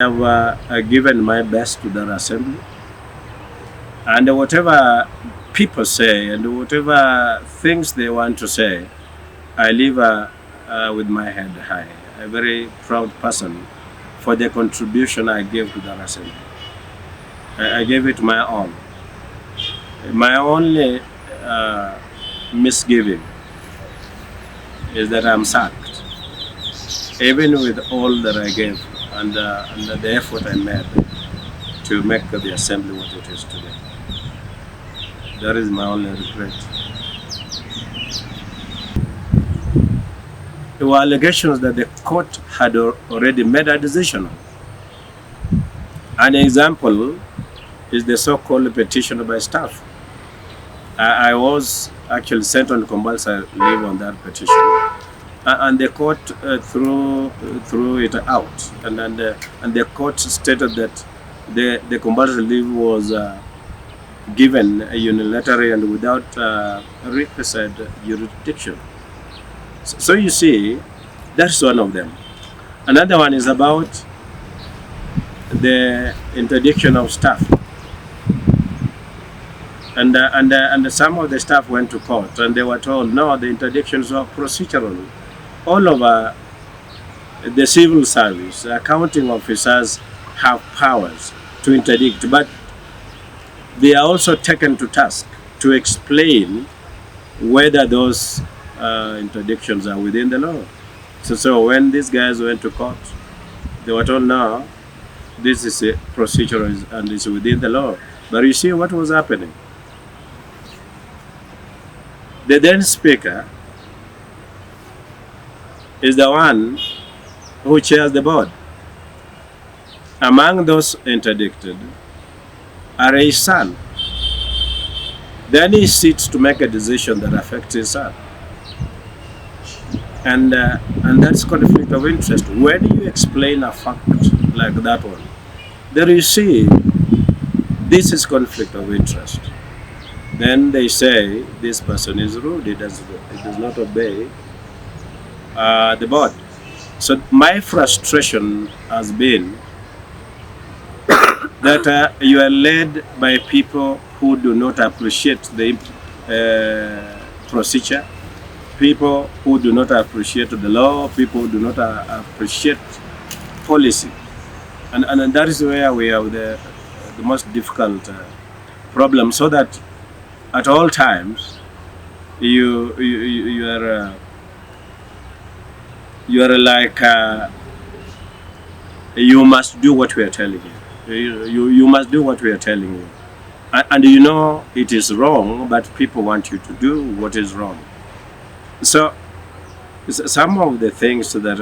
have given my best to the assembly, and whatever people say and whatever things they want to say, I live with my head high, a very proud person for the contribution I gave to the assembly. I gave it my all. My only misgiving is that I'm sacked, even with all that I gave and the effort I made to make the assembly what it is today. That is my only regret. There were allegations that the court had already made a decision on. An example is the so-called petition by staff. I was actually sent on compulsory leave on that petition, and the court threw it out, and the court stated that the compulsory leave was given unilaterally and without requisite jurisdiction. So you see, that's one of them. Another one is about the interdiction of staff. And some of the staff went to court and they were told, no, the interdictions are procedural. All over the civil service, accounting officers have powers to interdict, but they are also taken to task to explain whether those interdictions are within the law. So when these guys went to court, they were told, no, this is a procedural and it's within the law. But you see what was happening? The then speaker is the one who chairs the board. Among those interdicted are his son. Then he sits to make a decision that affects his son. And that's conflict of interest. When you explain a fact like that one, there you see this is conflict of interest. Then they say this person is rude, it does not obey the board. So my frustration has been that you are led by people who do not appreciate the procedure, people who do not appreciate the law, people who do not appreciate policy. And that is where we have the most difficult problem, so that at all times you are like you must do what we are telling you. You must do what we are telling you, and you know it is wrong, but people want you to do what is wrong. So some of the things that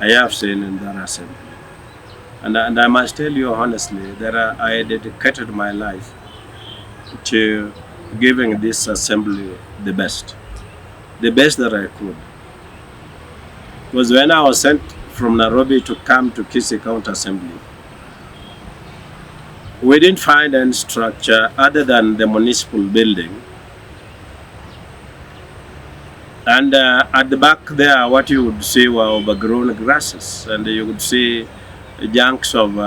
I have seen in that assembly, and I must tell you honestly that I dedicated my life to giving this assembly the best that I could. Because when I was sent from Nairobi to come to Kisii County Assembly, we didn't find any structure other than the municipal building. And at the back there, what you would see were overgrown grasses, and you would see junks of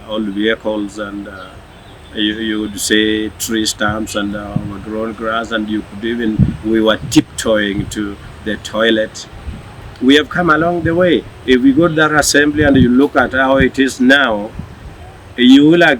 old vehicles, and you would see tree stumps and overgrown grass, and we were tiptoeing to the toilet. We have come along the way. If we go to that assembly and you look at how it is now, you will agree